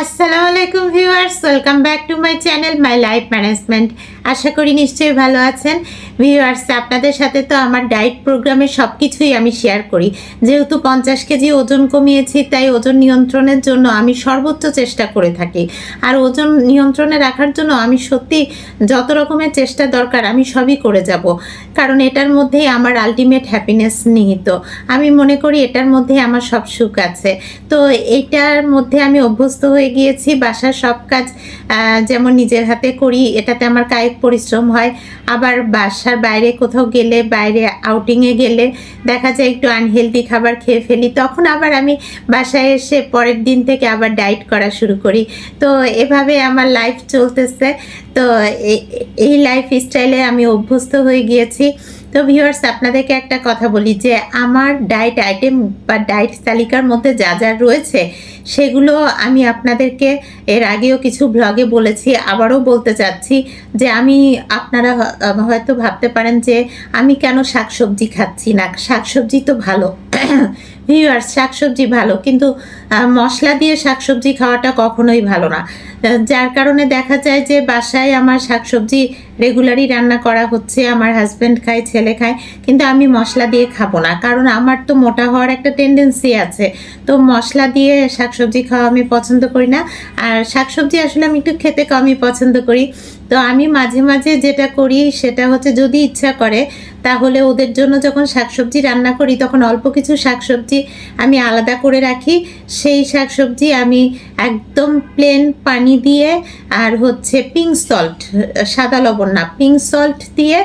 আসসালামু আলাইকুম viewers, welcome back to my channel my life management. আশা করি নিশ্চয়ই ভালো আছেন ভিউয়ার্স। আপনাদের সাথে তো আমার ডায়েট প্রোগ্রামের সব কিছুই আমি শেয়ার করি। যেহেতু 50 কেজি ওজন কমিয়েছি, তাই ওজন নিয়ন্ত্রণের জন্য আমি সর্বোচ্চ চেষ্টা করে থাকি। আর ওজন নিয়ন্ত্রণে রাখার জন্য আমি সত্যি যত রকমের চেষ্টা দরকার আমি সবই করে যাব, কারণ এটার মধ্যেই আমার আলটিমেট হ্যাপিনেস নিহিত। আমি মনে করি এটার মধ্যেই আমার সব সুখ আছে। তো এইটার মধ্যে আমি অভ্যস্ত হয়ে গিয়েছি। বাসার সব কাজ যেমন নিজের হাতে করি, এটাতে আমার কায়িক পরিশ্রম হয়। আবার বাসার বাইরে কোথাও গেলে, বাইরে আউটিংয়ে গেলে দেখা যায় একটু আনহেলদি খাবার খেয়ে ফেলি, তখন আবার আমি বাসায় এসে পরের দিন থেকে আবার ডায়েট করা শুরু করি। তো এভাবে আমার লাইফ চলতেছে। তো এই লাইফ স্টাইলে আমি অভ্যস্ত হয়ে গিয়েছি। তো ভিউয়ার্স, আপনাদেরকে একটা কথা বলি যে আমার ডায়েট আইটেম বা ডায়েট তালিকার মধ্যে যা যা রয়েছে সেগুলো আমি আপনাদেরকে এর আগেও কিছু ব্লগে বলেছি, আবারও বলতে চাচ্ছি যে আপনারা হয়তো ভাবতে পারেন যে আমি কেন শাকসবজি খাচ্ছি না। শাকসবজি তো ভালো ভিউয়ার্স, শাকসবজি ভালো, কিন্তু মশলা দিয়ে শাকসবজি খাওয়াটা কখনোই ভালো না। যার কারণে দেখা যায় যে বাসায় আমার শাকসবজি রেগুলারই রান্না করা হচ্ছে, আমার হাজব্যান্ড খায়, ছেলে খায়, কিন্তু আমি মশলা দিয়ে খাবো না, কারণ আমার তো মোটা হওয়ার একটা টেন্ডেন্সি আছে। তো মশলা দিয়ে শাকসবজি খাওয়া আমি পছন্দ করি না। আর শাকসবজি আসলে আমি একটু খেতে কমই পছন্দ করি। তো আমি মাঝে মাঝে যেটা করি সেটা হচ্ছে, যদি ইচ্ছা করে তাহলে ওদের জন্য যখন শাকসবজি রান্না করি তখন অল্প কিছু শাকসবজি আমি আলাদা করে রাখি। সেই শাকসবজি আমি একদম প্লেন পানি দিয়ে আর হচ্ছে পিঙ্ক সল্ট, সাদা লবণ না, পিঙ্ক সল্ট দিয়ে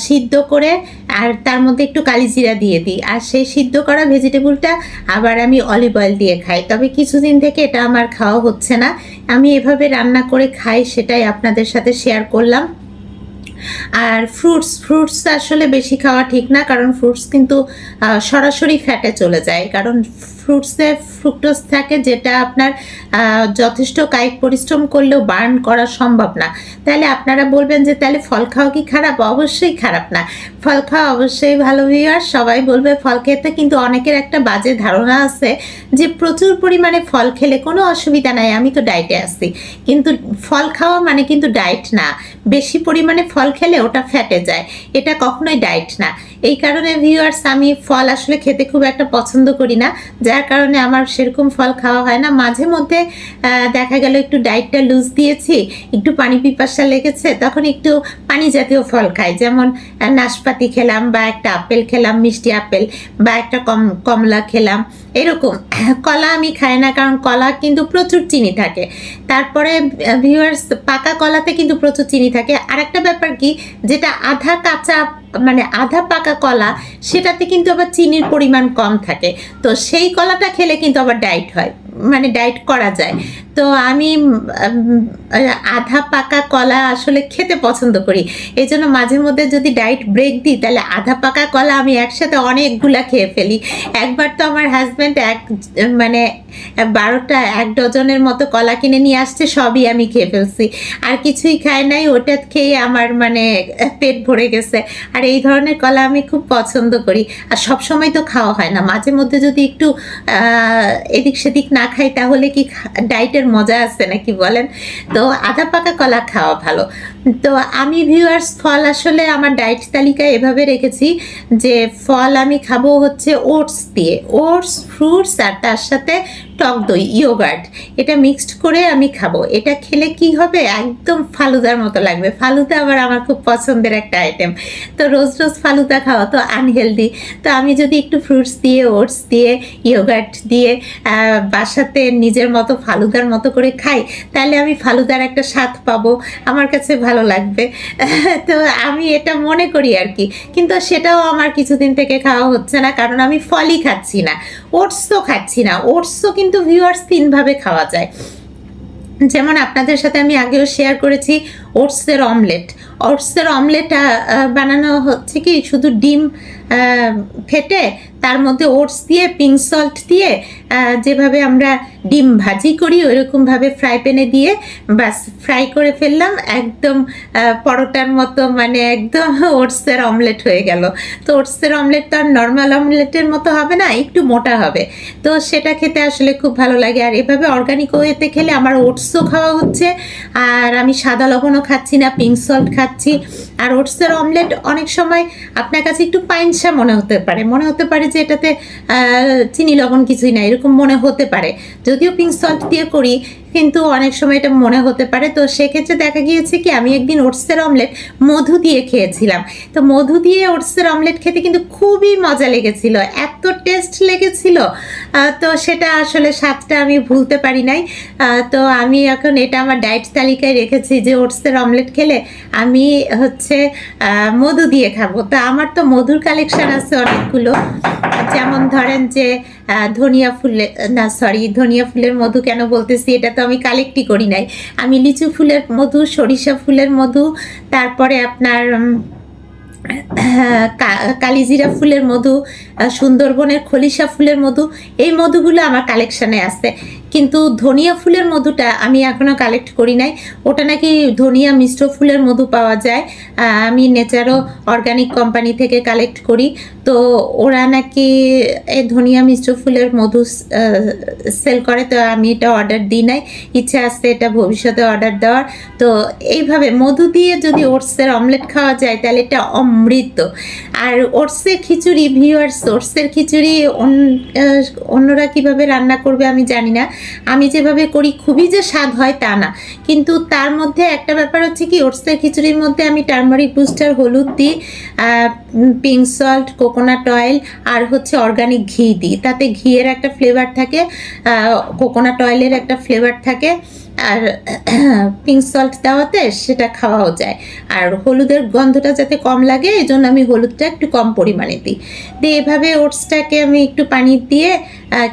সিদ্ধ করে আর তার মধ্যে একটু কালিজিরা দিয়ে দিই। আর সেই সিদ্ধ করা ভেজিটেবলটা আবার আমি অলিভ অয়েল দিয়ে খাই। তবে কিছুদিন থেকে এটা আমার খাওয়া হচ্ছে না। আমি এভাবে রান্না করে খাই, সেটাই আপনাদের সাথে শেয়ার করলাম। আর ফ্রুটস আসলে বেশি খাওয়া ঠিক না, কারণ ফ্রুটস কিন্তু সরাসরি ফ্যাটে চলে যায়, কারণ ফ্রুটসে ফ্রুক্টোজ থাকে, যেটা আপনার যথেষ্ট কায়িক পরিশ্রম করলেও বার্ন করা সম্ভব না। তাহলে আপনারা বলবেন যে তাহলে ফল খাওয়া কি খারাপ? অবশ্যই খারাপ না, ফল খাওয়া অবশ্যই ভালো। আর সবাই বলবে ফল খেতে, কিন্তু অনেকের একটা বাজে ধারণা আছে যে প্রচুর পরিমাণে ফল খেলে কোনো অসুবিধা নাই, আমি তো ডায়েটে আছি। কিন্তু ফল খাওয়া মানে কিন্তু ডায়েট না। বেশি পরিমাণে ফল খেলে ওটা ফ্যাটে যায়, এটা কখনোই ডায়েট না। এই কারণে ভিউয়ার্স, আমি ফল আসলে খেতে খুব একটা পছন্দ করি না, যার কারণে আমার সেরকম ফল খাওয়া হয় না। মাঝে মধ্যে দেখা গেল একটু ডায়েটটা লুজ দিয়েছি, একটু পানি পিপাসা লেগেছে, তখন একটু পানি জাতীয় ফল খাই, যেমন নাশপাতি খেলাম, বা একটা আপেল খেলাম, মিষ্টি আপেল, বা একটা কমলা খেলাম, এরকম। কলা আমি খাই না, কারণ কলা কিন্তু প্রচুর চিনি থাকে। তারপরে ভিউয়ার্স, পাকা কলাতে কিন্তু প্রচুর চিনি থাকে। আর একটা ব্যাপার কি, যেটা আধা কাঁচা মানে আধা পাকা কলা, সেটাতে কিন্তু আবার চিনির পরিমাণ কম থাকে। তো সেই কলাটা খেলে কিন্তু আবার ডায়েট হয়, মানে ডায়েট করা যায়। তো আমি আধা পাকা কলা আসলে খেতে পছন্দ করি। এই জন্য মাঝে মধ্যে যদি ডায়েট ব্রেক দিই, তাহলে আধা পাকা কলা আমি একসাথে অনেকগুলা খেয়ে ফেলি। একবার তো আমার হাজব্যান্ড মানে 1 ডজনের মতো কলা কিনে নিয়ে আসছে, সবই আমি খেয়ে ফেলছি, আর কিছুই খাই নাই। ওটা খেয়ে আমার মানে পেট ভরে গেছে। আর এই ধরনের কলা আমি খুব পছন্দ করি। আর সব সময় তো খাওয়া হয় না, মাঝে মধ্যে যদি একটু এদিক সেদিক না খাই, তাহলে কি ডায়েটের মজা আছে নাকি বলেন? তো আধা পাকা কলা খাওয়া ভালো। তো আমি ভিউয়ার্স, ফল আসলে আমার ডায়েট তালিকায় এভাবে রেখেছি যে ফল আমি খাবো হচ্ছে ওটস দিয়ে, ওটস, ফ্রুটস, আর তার সাথে টক দই, ইয়োগার্ট, এটা মিক্সড করে আমি খাবো। এটা খেলে কি হবে, একদম ফালুদার মতো লাগবে। ফালুদা আবার আমার খুব পছন্দের একটা আইটেম। তো রোজ রোজ ফালুদা খাওয়া তো আনহেলদি। তো আমি যদি একটু ফ্রুটস দিয়ে, ওটস দিয়ে, ইয়োগার্ট দিয়ে বাসাতে নিজের মতো ফালুদার মতো করে খাই, তাহলে আমি ফালুদার একটা স্বাদ পাবো, আমার কাছে ভালো লাগবে। তো আমি এটা মনে করি আর কি। কিন্তু সেটাও আমার কিছুদিন থেকে খাওয়া হচ্ছে না, কারণ আমি ফলই খাচ্ছি না, ওটসও খাচ্ছি না। ওটসও কিন্তু ভিউয়ার্স 3 ভাবে খাওয়া যায়। যেমন আপনাদের সাথে আমি আগেও শেয়ার করেছি, ওটসের অমলেট। ওটসের অমলেট বানানো হচ্ছে কি শুধু ডিম ফেটে তার মধ্যে ওটস দিয়ে পিঙ্ক সল্ট দিয়ে যেভাবে আমরা ডিম ভাজি করি ওইরকমভাবে ফ্রাই প্যানে দিয়ে বাস ফ্রাই করে ফেললাম, একদম পরোটার মতো, মানে একদম ওটসের অমলেট হয়ে গেল। তো ওটসের অমলেট তো আর নর্মাল অমলেটের মতো হবে না, একটু মোটা হবে, তো সেটা খেতে আসলে খুব ভালো লাগে। আর এভাবে অর্গানিক ওয়েতে খেলে আমার ওটসও খাওয়া হচ্ছে, আর আমি সাদা লবণও খাচ্ছি না, পিঙ্ক সল্ট খাচ্ছি। আর ওটসের অমলেট অনেক সময় আপনার কাছে একটু পাইনসা মনে হতে পারে যে এটাতে চিনি লবণ কিছুই না, এরকম মনে হতে পারে, যদিও পিঙ্ক সল্ট দিয়ে করি, কিন্তু অনেক সময় এটা মনে হতে পারে। তো সেক্ষেত্রে দেখা গিয়েছে কি আমি একদিন ওটসের অমলেট মধু দিয়ে খেয়েছিলাম। তো মধু দিয়ে ওটসের অমলেট খেতে কিন্তু খুবই মজা লেগেছিল, এত টেস্ট লেগেছিল। তো সেটা আসলে স্বাদটা আমি ভুলতে পারি নাই। তো আমি এখন এটা আমার ডায়েট তালিকায় রেখেছি যে ওটসের অমলেট খেলে আমি হচ্ছে মধু দিয়ে খাবো। তো আমার তো মধুর কালেকশন আছে অনেকগুলো, যেমন ধরেন যে ধনিয়া ফুলের মধু কেন বলতেছি, এটা তো আমি কালেক্টই করি নাই। আমি লিচু ফুলের মধু, সরিষা ফুলের মধু, তারপরে আপনার কালিজিরা ফুলের মধু, সুন্দরবনের খলিশা ফুলের মধু, এই মধুগুলো আমার কালেকশানে আছে। কিন্তু ধনিয়া ফুলের মধুটা আমি এখনও কালেক্ট করি নাই, ওটা নাকি ধনিয়া মিশ্র ফুলের মধু পাওয়া যায়। আমি নেচারো অর্গানিক কোম্পানি থেকে কালেক্ট করি, তো ওরা নাকি এই ধনিয়া মিশ্র ফুলের মধু সেল করে। তো আমি এটা অর্ডার দিই নাই, ইচ্ছা আছে এটা ভবিষ্যতে অর্ডার দেওয়ার। তো এইভাবে মধু দিয়ে যদি ওটসের অমলেট খাওয়া যায় তাহলে এটা অমৃত। আর ওটসের খিচুড়ি, ভিউয়ার্স, ওটসের খিচুড়ি অন্যরা কিভাবে রান্না করবে আমি জানি না, আমি যেভাবে করি খুবই যে স্বাদ হয় তা না। কিন্তু তার মধ্যে একটা ব্যাপার হচ্ছে কি, ওটসের খিচুড়ির মধ্যে আমি টারমারিক বুস্টার, হলুদ দিই, পিঙ্ক সল্ট, কোকোনাট অয়েল আর হচ্ছে অর্গানিক ঘি দিই। তাতে ঘিয়ের একটা ফ্লেভার থাকে, কোকোনাট অয়েলের একটা ফ্লেভার থাকে, আর পিঙ্ক সল্ট দেওয়াতে সেটা খাওয়াও যায়। আর হলুদের গন্ধটা যাতে কম লাগে এই জন্য আমি হলুদটা একটু কম পরিমাণে দিই। দিয়ে এভাবে ওটসটাকে আমি একটু পানি দিয়ে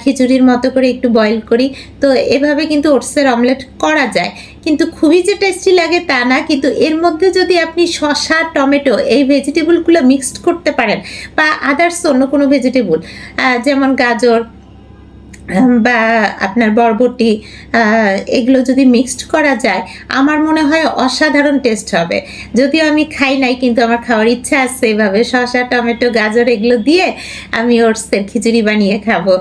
খিচুড়ির মতো করে একটু বয়েল করি। তো এভাবে কিন্তু ওটসের অমলেট করা যায়, কিন্তু খুবই যে টেস্টি লাগে তা না। কিন্তু এর মধ্যে যদি আপনি শসা, টমেটো এই ভেজিটেবলগুলো মিক্সড করতে পারেন, বা আদার্স অন্য কোনো ভেজিটেবল যেমন গাজর বা আপনার বরবটি, এগুলো যদি মিক্সড করা যায় আমার মনে হয় অসাধারণ টেস্ট হবে। যদিও আমি খাই নাই, কিন্তু আমার খাওয়ার ইচ্ছা আছে। এভাবে শসা, টমেটো, গাজর এগুলো দিয়ে আমি ওটসের খিচুড়ি বানিয়ে খাবো।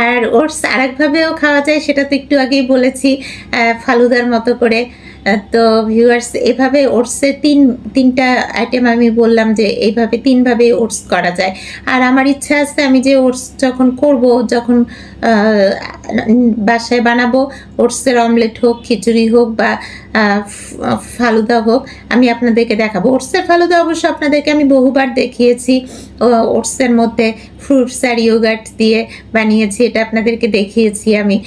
আর ওটস আরেকভাবেও খাওয়া যায়, সেটা তো একটু আগেই বলেছি, ফালুদার মতো করে। তো ভিউয়ার্স, এভাবে ওটসের তিনটা আইটেম আমি বললাম যে এইভাবে তিনভাবে ওটস করা যায়। আর আমার ইচ্ছা আছে আমি যে ওটস যখন বাসায় বানাবো, ওটসের অমলেট হোক, খিচুড়ি হোক বা ফালুদা হোক, আমি আপনাদেরকে দেখাবো। ওটসের ফালুদা অবশ্য আপনাদেরকে আমি বহুবার দেখিয়েছি, ওটসের মধ্যে ফ্রুটস আর ইয়োগার্ট দিয়ে বানিয়েছি, এটা আপনাদেরকে দেখিয়েছি আমি।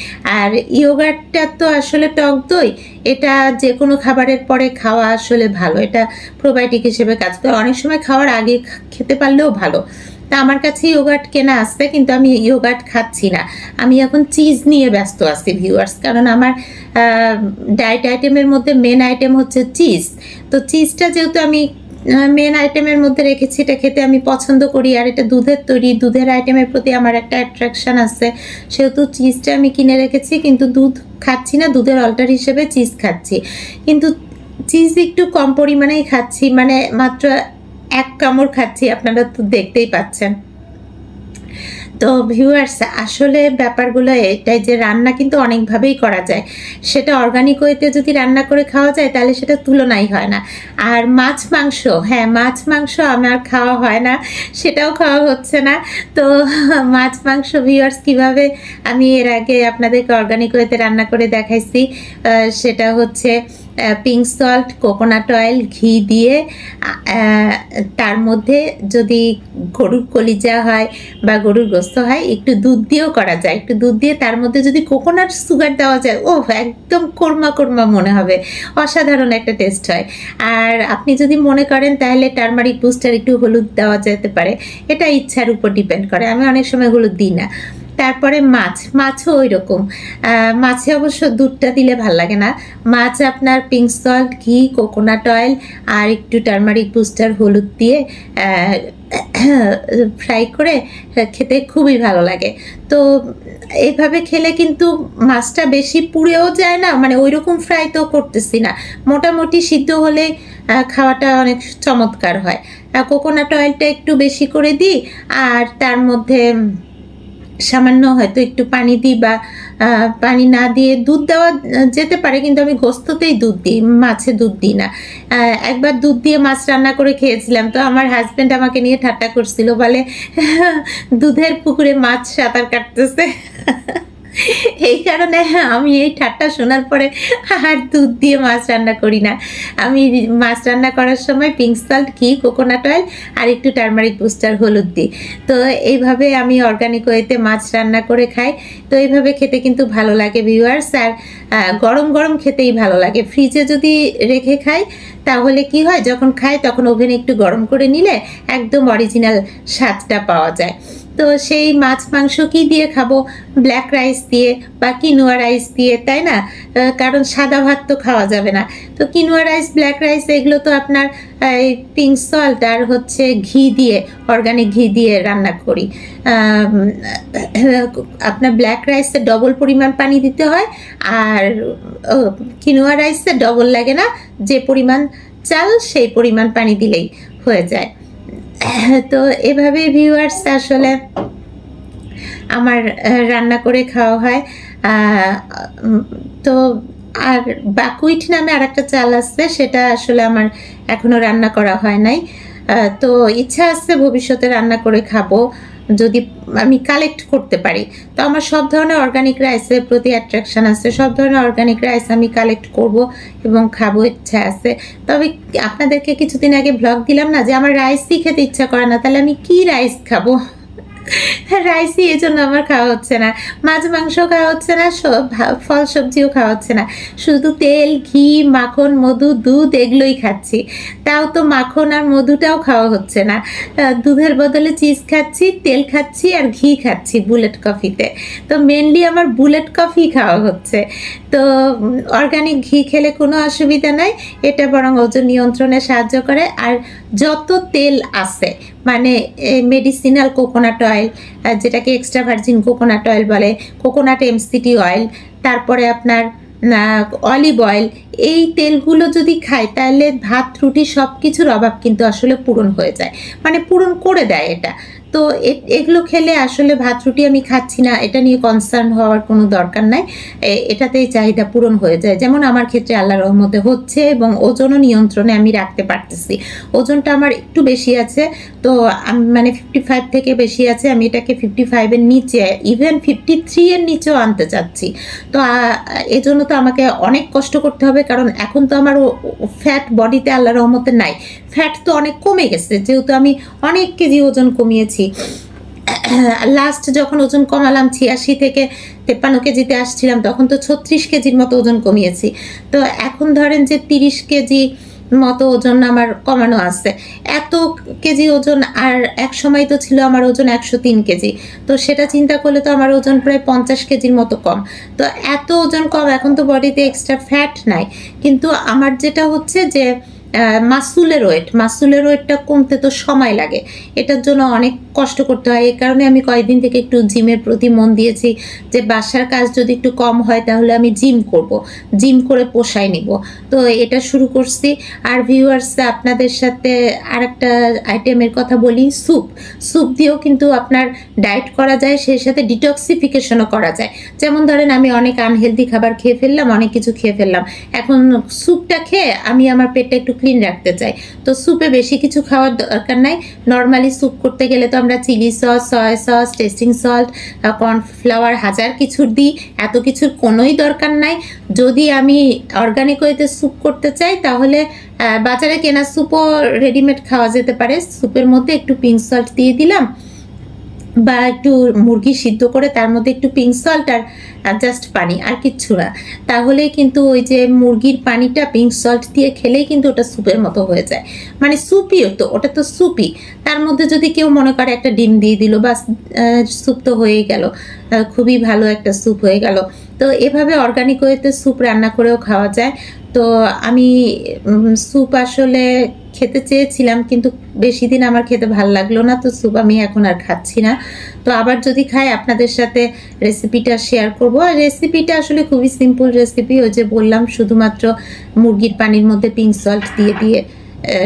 আর ইয়োগার্টটা তো আসলে টক দই, এটা যে কোনো খাবারের পরে খাওয়া আসলে ভালো, এটা প্রোবায়োটিক হিসেবে কাজ করে। অনেক সময় খাওয়ার আগে খেতে পারলেও ভালো। তা আমার কাছে ইয়োগার্ট কেনা আসছে, কিন্তু আমি ইয়োগার্ট খাচ্ছি না, আমি এখন চিজ নিয়ে ব্যস্ত আছি ভিউয়ার্স। কারণ আমার ডায়েট আইটেমের মধ্যে মেন আইটেম হচ্ছে চিজ। তো চিজটা যেহেতু আমি মেন আইটেমের মধ্যে রেখেছি, এটা খেতে আমি পছন্দ করি, আর এটা দুধের তৈরি, দুধের আইটেমের প্রতি আমার একটা অ্যাট্রাকশান আছে, সেহেতু চিজটা আমি কিনে রেখেছি। কিন্তু দুধ খাচ্ছি না, দুধের অল্টার হিসেবে চিজ খাচ্ছি, কিন্তু চিজ একটু কম পরিমাণেই খাচ্ছি, মানে মাত্র 1 কামড় খাচ্ছি, আপনারা তো দেখতেই পাচ্ছেন। তো ভিউয়ার্স, আসলে ব্যাপারগুলো এটাই যে রান্না কিন্তু অনেকভাবেই করা যায়, সেটা অর্গানিক ওয়েতে যদি রান্না করে খাওয়া যায় তাহলে সেটা তুলনাই হয় না। আর মাছ মাংস, হ্যাঁ মাছ মাংস আমার খাওয়া হয় না, সেটাও খাওয়া হচ্ছে না। তো মাছ মাংস ভিউয়ার্স কীভাবে আমি এর আগে আপনাদেরকে অর্গানিক ওয়েতে রান্না করে দেখাইছি, সেটা হচ্ছে পিঙ্ক সল্ট, কোকোনাট অয়েল, ঘি দিয়ে, তার মধ্যে যদি গরুর কলিজা হয় বা গরুর গোস্ত হয় একটু দুধ দিয়েও করা যায়, একটু দুধ দিয়ে তার মধ্যে যদি কোকোনাট সুগার দেওয়া যায়, ও একদম কোরমা কোরমা মনে হবে, অসাধারণ একটা টেস্ট হয়। আর আপনি যদি মনে করেন তাহলে টারমারিক বুস্টার একটু হলুদ দেওয়া যেতে পারে, এটা ইচ্ছার উপর ডিপেন্ড করে, আমি অনেক সময় হলুদ দিই না। তারপরে মাছও ওই রকম। মাছে অবশ্য দুধটা দিলে ভাল লাগে না। মাছ আপনার পিঙ্ক সল্ট, ঘি, কোকোনাট অয়েল আর একটু টারমারিক বুস্টার, হলুদ দিয়ে ফ্রাই করে খেতে খুবই ভালো লাগে। তো এইভাবে খেলে কিন্তু মাছটা বেশি পুড়েও যায় না, মানে ওই রকম ফ্রাই তো করতেছি না, মোটামুটি সিদ্ধ হলে খাওয়াটা অনেক চমৎকার হয়। কোকোনাট অয়েলটা একটু বেশি করে দিই, আর তার মধ্যে সামান্য হয়তো একটু পানি দিই, বা পানি না দিয়ে দুধ দেওয়া যেতে পারে, কিন্তু আমি গোস্ততেই দুধ দিই, মাছে দুধ দিই না। একবার দুধ দিয়ে মাছ রান্না করে খেয়েছিলাম, তো আমার হাজব্যান্ড আমাকে নিয়ে ঠাট্টা করছিল, বলে দুধের পুকুরে মাছ সাঁতার কাটতেছে। এই কারণে আমি এই ঠাট্টা শোনার পরে আর দুধ দিয়ে মাছ রান্না করি না। আমি মাছ রান্না করার সময় পিঙ্ক সল্ট, ঘি, কোকোনাট অয়েল আর একটু টারমারিক বুস্টার, হলুদ দিই। তো এইভাবে আমি অর্গানিক ওয়েতে মাছ রান্না করে খাই। তো এইভাবে খেতে কিন্তু ভালো লাগে ভিউয়ার্স। আর গরম গরম খেতেই ভালো লাগে। ফ্রিজে যদি রেখে খাই তাহলে কি হয়, যখন খাই তখন ওভেনে একটু গরম করে নিলে একদম অরিজিনাল স্বাদটা পাওয়া যায়। তো সেই মাছ মাংস কি দিয়ে খাবো, ব্ল্যাক রাইস দিয়ে বা কিনোয়া রাইস দিয়ে, তাই না? কারণ সাদা ভাত তো খাওয়া যাবে না। তো কিনোয়া রাইস, ব্ল্যাক রাইস এগুলো তো আপনার পিঙ্ক সল্ট আর হচ্ছে ঘি দিয়ে, অর্গানিক ঘি দিয়ে রান্না করি। আপনার ব্ল্যাক রাইসে ডবল পরিমাণ পানি দিতে হয়, আর কিনোয়া রাইসে ডবল লাগে না, যে পরিমাণ চাল সেই পরিমাণ পানি দিলেই হয়ে যায়। তো এভাবে ভিউয়ার্স আসলে আমার রান্না করে খাওয়া হয়। তো আর বাকুইট নামে আরেকটা চাল আছে, সেটা আসলে আমার এখনো রান্না করা হয় নাই। তো ইচ্ছা আছে ভবিষ্যতে রান্না করে খাবো, যদি আমি কালেক্ট করতে পারি। তো আমার সব ধরনের অর্গানিক রাইসের প্রতি অ্যাট্রাকশন আছে, সব ধরনের অর্গানিক রাইস আমি কালেক্ট করব এবং খাবো, ইচ্ছা আছে। তবে আপনাদেরকে কিছুদিন আগে ব্লগ দিলাম না যে আমার রাইসই খেতে ইচ্ছা করে না, তাহলে আমি কি রাইস খাবো? রাইসই এই জন্য আমার খাওয়া হচ্ছে না, মাছ মাংস খাওয়া হচ্ছে না, ফল সবজিও খাওয়া হচ্ছে না, শুধু তেল, ঘি, মাখন, মধু, দুধ এগুলোই খাচ্ছি। তাও তো মাখন আর মধুটাও খাওয়া হচ্ছে না। দুধের বদলে চিজ খাচ্ছি, তেল খাচ্ছি আর ঘি খাচ্ছি বুলেট কফিতে। তো মেনলি আমার বুলেট কফি খাওয়া হচ্ছে। তো অর্গানিক ঘি খেলে কোনো অসুবিধা নাই, এটা বরং ওজন নিয়ন্ত্রণে সাহায্য করে। আর যত তেল আছে, মানে মেডিসিনাল কোকোনাট অয়েল, যেটাকে এক্সট্রা ভার্জিন কোকোনাট অয়েল বলে, কোকোনাট এমসিটি অয়েল, তারপরে আপনার অলিভ অয়েল, এই তেলগুলো যদি খাই তাহলে ভাত, রুটি সব কিছুর অভাব কিন্তু আসলে পূরণ হয়ে যায়, মানে পূরণ করে দেয় এটা। তো এগুলো খেলে আসলে ভাত রুটি আমি খাচ্ছি না এটা নিয়ে কনসার্ন হওয়ার কোনো দরকার নাই, এটাতেই চাহিদা পূরণ হয়ে যায়। যেমন আমার ক্ষেত্রে আল্লাহর রহমতে হচ্ছে, এবং ওজনও নিয়ন্ত্রণে আমি রাখতে পারতেছি। ওজনটা আমার একটু বেশি আছে, তো আমি মানে 55 থেকে বেশি আছে, আমি এটাকে 55-এর নিচে, ইভেন 53-এর নিচেও আনতে চাচ্ছি। তো এজন্য তো আমাকে অনেক কষ্ট করতে হবে, কারণ এখন তো আমার ফ্যাট বডিতে আল্লাহর রহমতে নাই, ফ্যাট তো অনেক কমে গেছে, যেহেতু আমি অনেক কেজি ওজন কমিয়েছি। লাস্ট যখন ওজন কমালাম 86 থেকে 53 কেজিতে আসছিলাম, তখন তো 36 কেজির মতো ওজন কমিয়েছি। তো এখন ধরেন যে 30 কেজি মতো ওজন আমার কমানো আছে। এত কেজি ওজন, আর এক সময় তো ছিল আমার ওজন 103 কেজি। তো সেটা চিন্তা করলে তো আমার ওজন প্রায় 50 কেজির মতো কম। তো এত ওজন কম, এখন তো বডিতে এক্সট্রা ফ্যাট নাই, কিন্তু আমার যেটা হচ্ছে যে মাসুলের ওয়েটটা কমতে তো সময় লাগে, এটার জন্য অনেক কষ্ট করতে হয়। এই কারণে আমি কয়েকদিন থেকে একটু জিমের প্রতি মন দিয়েছি, যে বাসার কাজ যদি একটু কম হয় তাহলে আমি জিম করব, জিম করে পোষায় নিব। তো এটা শুরু করছি। আর ভিউয়ার্স, আপনাদের সাথে আরেকটা আইটেমের কথা বলি, স্যুপ দিয়েও কিন্তু আপনার ডায়েট করা যায়, সেই সাথে ডিটক্সিফিকেশনও করা যায়। যেমন ধরেন আমি অনেক আনহেলদি খাবার খেয়ে ফেললাম, অনেক কিছু খেয়ে ফেললাম, এখন স্যুপটা খেয়ে আমি আমার পেটটা একটু ক্লিন রাখতে চাই। তো স্যুপে বেশি কিছু খাওয়ার দরকার নাই। নর্মালি স্যুপ করতে গেলে তো আমরা chilli sauce, soya sauce, tasting salt, cornflour, হাজার কিছুর দিই, এত কিছুর কোনোই দরকার নাই। যদি আমি অর্গানিক ওয়েতে স্যুপ করতে চাই তাহলে বাজারে কেনা স্যুপও রেডিমেড খাওয়া যেতে পারে। স্যুপের মধ্যে একটু পিঙ্ক সল্ট দিয়ে দিলাম, বা একটু মুরগি সিদ্ধ করে তার মধ্যে একটু পিঙ্ক সল্ট আর জাস্ট পানি, আর কিচ্ছু না, তাহলেই কিন্তু ওই যে মুরগির পানিটা পিঙ্ক সল্ট দিয়ে খেলেই কিন্তু ওটা স্যুপের মতো হয়ে যায়। মানে স্যুপই তো, ওটা তো স্যুপই। তার মধ্যে যদি কেউ মনে করে একটা ডিম দিয়ে দিল, বা স্যুপ তো হয়েই গেল, খুবই ভালো একটা স্যুপ হয়ে গেল। তো এভাবে অর্গানিক ওয়েতে স্যুপ রান্না করেও খাওয়া যায়। তো আমি স্যুপ আসলে খেতে চেয়েছিলাম, কিন্তু বেশি দিন আমার খেতে ভালো লাগলো না, তো স্যুপ আমি এখন আর খাচ্ছি না। তো আবার যদি খাই আপনাদের সাথে রেসিপিটা শেয়ার করব। আর রেসিপিটা আসলে খুবই সিম্পল রেসিপি, ওই যে বললাম, শুধুমাত্র মুরগির পানির মধ্যে পিঙ্ক সল্ট দিয়ে দিয়ে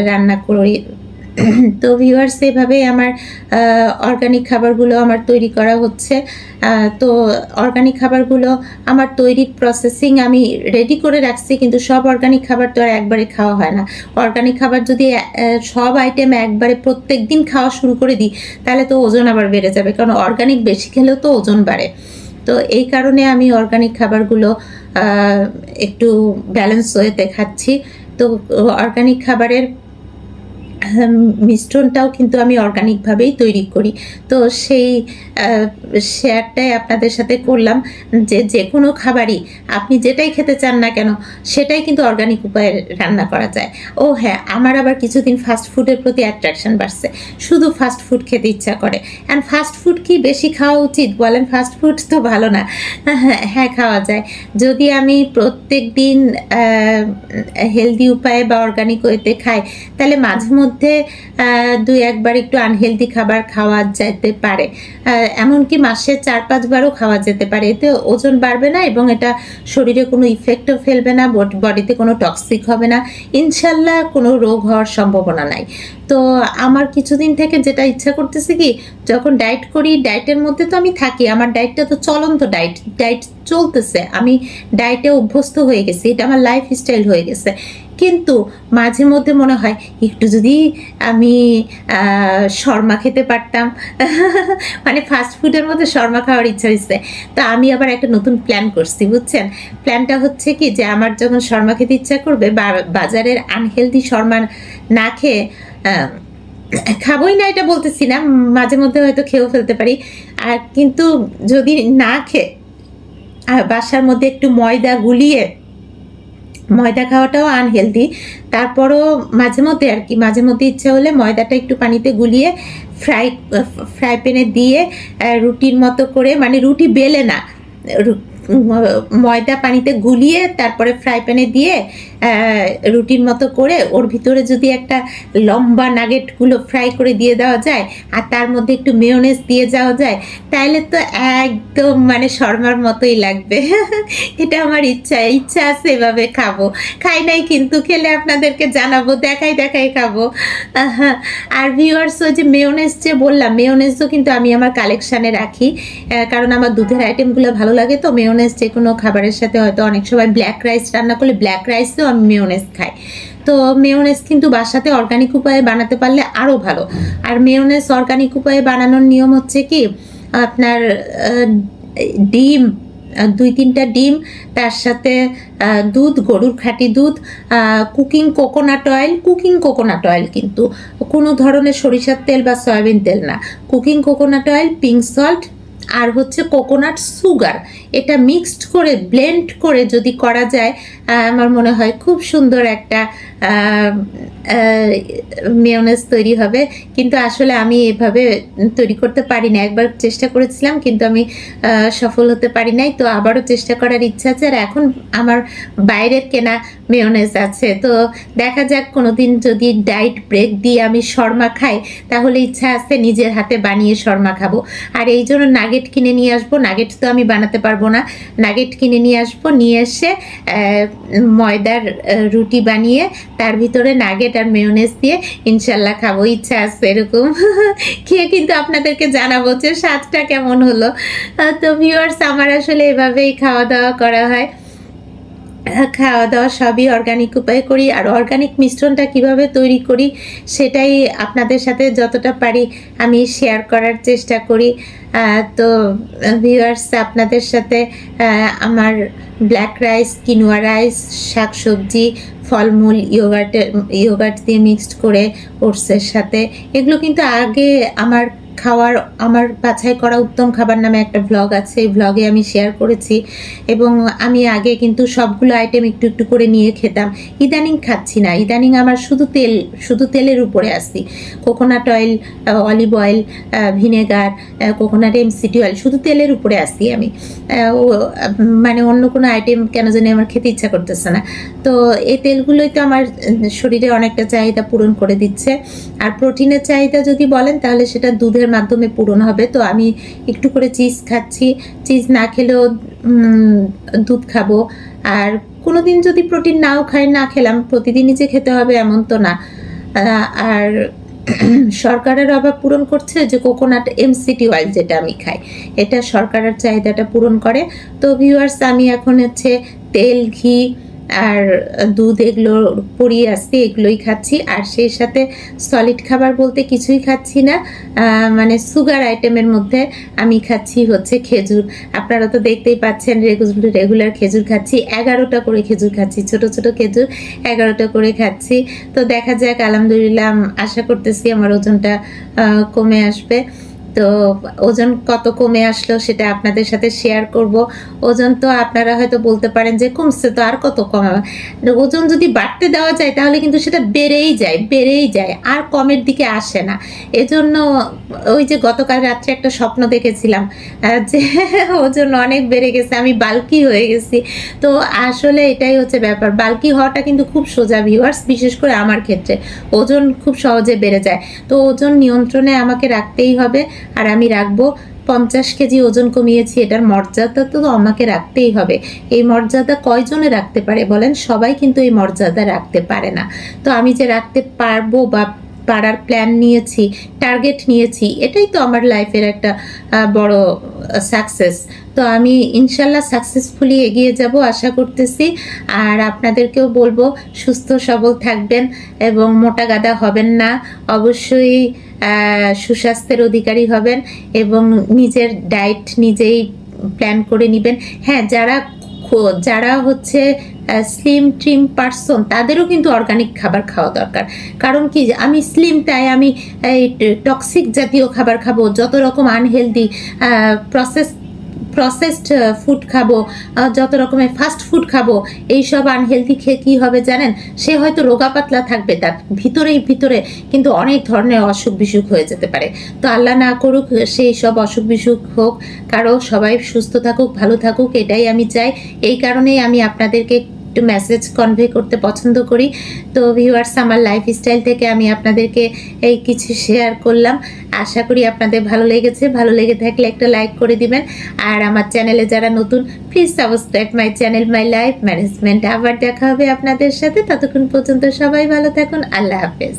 রান্না করি। তো ভিউয়ার্স, এভাবেই আমার অর্গানিক খাবারগুলো আমার তৈরি করা হচ্ছে। তো অর্গানিক খাবারগুলো আমার তৈরির প্রসেসিং আমি রেডি করে রাখছি, কিন্তু সব অর্গানিক খাবার তো আর একবারে খাওয়া হয় না। অর্গানিক খাবার যদি সব আইটেম একবারে প্রত্যেক দিন খাওয়া শুরু করে দিই, তাহলে তো ওজন আবার বেড়ে যাবে, কারণ অর্গানিক বেশি খেলেও তো ওজন বাড়ে। তো এই কারণে আমি অর্গানিক খাবারগুলো একটু ব্যালেন্স ওয়েতে খাচ্ছি। তো অর্গানিক খাবারের মিশ্রণটাও কিন্তু আমি অর্গানিকভাবেই তৈরি করি। তো সেই শেয়ারটাই আপনাদের সাথে করলাম, যে যে কোনো খাবারই আপনি যেটাই খেতে চান না কেন, সেটাই কিন্তু অর্গানিক উপায়ে রান্না করা যায়। ও হ্যাঁ, আমার আবার কিছুদিন ফাস্ট ফুডের প্রতি অ্যাট্রাকশন বাড়ছে, শুধু ফাস্ট ফুড খেতে ইচ্ছা করে। অ্যান্ড ফাস্ট ফুড কি বেশি খাওয়া উচিত বলেন? ফাস্ট ফুড তো ভালো না। হ্যাঁ, খাওয়া যায় যদি আমি প্রত্যেক দিন হেলদি উপায়ে বা অর্গানিক ওয়েতে খাই, তাহলে মাঝে মধ্যে দুই একবার একটু আনহেলদি খাবার খাওয়া যেতে পারে, এমনকি মাসে 4-5 বারও খাওয়া যেতে পারে। এতে ওজন বাড়বে না এবং এটা শরীরে কোনো ইফেক্টও ফেলবে না, বডিতে কোনো টক্সিক হবে না, ইনশাল্লাহ কোনো রোগ হওয়ার সম্ভাবনা নাই। তো আমার কিছুদিন থেকে যেটা ইচ্ছা করতেছে কি, যখন ডায়েট করি, ডায়েটের মধ্যে তো আমি থাকি, আমার ডায়েটটা তো চলন্ত ডায়েট চলতেছে, আমি ডায়েটে অভ্যস্ত হয়ে গেছি, এটা আমার লাইফস্টাইল হয়ে গেছে। কিন্তু মাঝে মধ্যে মনে হয় একটু যদি আমি শর্মা খেতে পারতাম। মানে ফাস্ট ফুডের মধ্যে শর্মা খাওয়ার ইচ্ছা হচ্ছে। তো আমি আবার একটা নতুন প্ল্যান করছি, বুঝছেন? প্ল্যানটা হচ্ছে কি, যে আমার যখন শর্মা খেতে ইচ্ছা করবে, বাজারের আনহেলদি শর্মা না খেয়ে, খাবোই না এটা বলতেছি না, মাঝে মধ্যে হয়তো খেয়েও ফেলতে পারি, আর কিন্তু যদি না খেয়ে বাসার মধ্যে একটু ময়দা গুলিয়ে, ময়দা খাওয়াটাও আনহেলদি, তারপরও মাঝে মধ্যে আর কি, মাঝে মধ্যে ইচ্ছা হলে ময়দাটা একটু পানিতে গুলিয়ে ফ্রাই প্যানে দিয়ে রুটির মতো করে, মানে রুটি বেলে না, ময়দা পানিতে গুলিয়ে তারপরে ফ্রাই প্যানে দিয়ে রুটির মতো করে ওর ভিতরে যদি একটা লম্বা নাগেটগুলো ফ্রাই করে দিয়ে দেওয়া যায়, আর তার মধ্যে একটু মেয়োনেজ দিয়ে যাওয়া যায়, তাহলে তো একদম মানে শর্মার মতোই লাগবে। এটা আমার ইচ্ছা আছে, এভাবে খাবো। খাই নাই, কিন্তু খেলে আপনাদেরকে জানাবো, দেখাই খাবো। আর ভিউয়ার্স, ওই যে মেয়োনেজ যে বললাম, মেয়োনেজও কিন্তু আমি আমার কালেকশানে রাখি, কারণ আমার দুধের আইটেমগুলো ভালো লাগে। তো মেয়োনেজ যে কোনো খাবারের সাথে, হয়তো অনেক সময় ব্ল্যাক রাইস রান্না করলে ব্ল্যাক রাইসেও আমি মেয়োনেজ খাই। তো মেয়োনেজ কিন্তু বাসাতে অর্গানিক উপায়ে বানাতে পারলে আরও ভালো। আর মেয়োনেজ অর্গানিক উপায়ে বানানোর নিয়ম হচ্ছে কি, আপনার ডিম, 2-3টা ডিম, তার সাথে দুধ, গরুর খাঁটি দুধ, কুকিং কোকোনাট অয়েল, কিন্তু কোনো ধরনের সরিষার তেল বা সয়াবিন তেল না, cooking coconut oil, pink salt, আর হচ্ছে কোকোনাট সুগার, এটা মিক্সড করে ব্লেন্ড করে যদি করা যায়, আমার মনে হয় খুব সুন্দর একটা মেয়োনেজ তৈরি হবে। কিন্তু আসলে আমি এভাবে তৈরি করতে পারি না, একবার চেষ্টা করেছিলাম কিন্তু আমি সফল হতে পারি নাই। তো আবারও চেষ্টা করার ইচ্ছা আছে। আর এখন আমার বাইরের কেনা মেয়োনেজ আছে, তো দেখা যাক কোনোদিন যদি ডায়েট ব্রেক দিয়ে আমি শর্মা খাই, তাহলে ইচ্ছা আছে নিজের হাতে বানিয়ে শর্মা খাবো। আর এই জন্য নাগেট কিনে নিয়ে আসবো। নাগেট তো আমি বানাতে পারবো না, নাগেট কিনে নিয়ে আসবো, নিয়ে এসে ময়দার রুটি বানিয়ে তার ভিতরে নাগেট আর মেয়োনেজ দিয়ে ইনশাল্লাহ খাবো, ইচ্ছা আছে এরকম। খেয়ে কিন্তু আপনাদেরকে জানাবো যে স্বাদটা কেমন হলো। তো ভিউয়ার্স, আমার আসলে এভাবেই খাওয়া দাওয়া করা হয়, খাওয়া দাওয়া সবই অর্গানিক উপায়ে করি। আর অর্গানিক মিশ্রণটা কিভাবে তৈরি করি সেটাই আপনাদের সাথে যতটা পারি আমি শেয়ার করার চেষ্টা করি। তো ভিউয়ার্স, আপনাদের সাথে আমার ব্ল্যাক রাইস, কিনোয়া রাইস, শাকসবজি, ফলমূল, ইয়োগার্ট দিয়ে মিক্সড করে ওটসের সাথে, এগুলো কিন্তু আগে আমার খাওয়ার আমার বাছাই করা উত্তম খাবার নামে একটা ব্লগ আছে, এই ব্লগে আমি শেয়ার করেছি। এবং আমি আগে কিন্তু সবগুলো আইটেম একটু একটু করে নিয়ে খেতাম, ইদানিং খাচ্ছি না। ইদানিং আমার শুধু তেলের উপরে আসি, coconut oil, olive oil, vinegar, coconut MCT oil, শুধু তেলের উপরে আসি আমি। মানে অন্য কোনো আইটেম কেন জানি আমার খেতে ইচ্ছা করতেছে না। তো এই তেলগুলোই তো আমার শরীরে অনেকটা চাহিদা পূরণ করে দিচ্ছে। আর প্রোটিনের চাহিদা যদি বলেন তাহলে সেটা দুধের মাধ্যমে পূরণ হবে। তো আমি একটু করে চিজ খাচ্ছি, চিজ না খেলেও দুধ খাবো। আর কোনো দিন যদি প্রোটিন নাও খাই, না খেলাম, প্রতিদিনই যে খেতে হবে এমন তো না। আর সরকারের অভাব পূরণ করছে যে কোকোনাট এমসিটি অয়েল, যেটা আমি খাই, এটা সরকারের চাহিদাটা পূরণ করে। তো ভিউয়ার্স, আমি এখন হচ্ছে তেল, ঘি আর দুধ এগুলো পরিয়ে আসছি, এগুলোই খাচ্ছি। আর সেই সাথে সলিড খাবার বলতে কিছুই খাচ্ছি না, মানে সুগার আইটেমের মধ্যে আমি খাচ্ছি হচ্ছে খেজুর। আপনারা তো দেখতেই পাচ্ছেন রেগুলার খেজুর খাচ্ছি, 11টা করে খেজুর খাচ্ছি, ছোট ছোট খেজুর 11টা করে খাচ্ছি। তো দেখা যাক, আলহামদুলিল্লাহ, আশা করতেছি আমার ওজনটা কমে আসবে। তো ওজন কত কমে আসলো সেটা আপনাদের সাথে শেয়ার করব। ওজন তো আপনারা হয়তো বলতে পারেন যে কমছে তো আর কত কমাবে। ওজন যদি বাড়তে দেওয়া যায় তাহলে কিন্তু সেটা বেড়েই যায়, আর কমের দিকে আসে না। এজন্য ওই যে গতকাল রাত্রে একটা স্বপ্ন দেখেছিলাম যে ওজন অনেক বেড়ে গেছে, আমি বাল্কি হয়ে গেছি। তো আসলে এটাই হচ্ছে ব্যাপার, বাল্কি হওয়াটা কিন্তু খুব সোজা ভিউয়ার্স, বিশেষ করে আমার ক্ষেত্রে ওজন খুব সহজে বেড়ে যায়। তো ওজন নিয়ন্ত্রণে আমাকে রাখতেই হবে, আর আমি রাখবো। 50 কেজি ওজন কমিয়েছি, এটার মর্যাদা তো আমাকে রাখতেই হবে। এই মর্যাদা কয়জনে রাখতে পারে বলেন? সবাই কিন্তু এই মর্যাদা রাখতে পারে না। তো আমি যে রাখতে পারবো বা পারার প্ল্যান নিয়েছি, টার্গেট নিয়েছি, এটাই তো আমার লাইফের একটা বড় সাকসেস। তো আমি ইনশাল্লাহ সাকসেসফুলি এগিয়ে যাব আশা করতেছি। আর আপনাদেরকেও বলবো সুস্থ সবল থাকবেন এবং মোটা গাদা হবেন না, অবশ্যই সুস্বাস্থ্যের অধিকারী হবেন এবং নিজের ডায়েট নিজেই প্ল্যান করে নেবেন। হ্যাঁ, যারা হচ্ছে স্লিম ট্রিম পারসন, তাদেরও কিন্তু অর্গানিক খাবার খাওয়া দরকার। কারণ কি, আমি স্লিম তাই আমি এই টক্সিক জাতীয় খাবার খাবো, যত রকম আনহেলদি প্রসেসড ফুড খাবো, যত রকমের ফাস্ট ফুড খাবো, এইসব আনহেলদি খেয়ে কী হবে জানেন? সে হয়তো রোগা পাতলা থাকবে, তার ভিতরে কিন্তু অনেক ধরনের অসুখ বিসুখ হয়ে যেতে পারে। তো আল্লাহ না করুক সেই সব অসুখ বিসুখ হোক কারো, সবাই সুস্থ থাকুক, ভালো থাকুক, এটাই আমি চাই। এই কারণেই আমি আপনাদেরকে একটু মেসেজ কনভে করতে পছন্দ করি। তো ভিউয়ার্স, আমার লাইফস্টাইল থেকে আমি আপনাদেরকে এই কিছু শেয়ার করলাম। আশা করি আপনাদের ভালো লেগেছে। ভালো লেগে থাকলে একটা লাইক করে দিবেন। আর আমার চ্যানেলে যারা নতুন, please subscribe my channel my life management. আবার দেখা হবে আপনাদের সাথে, ততক্ষণ পর্যন্ত সবাই ভালো থাকুন। আল্লাহ হাফেজ।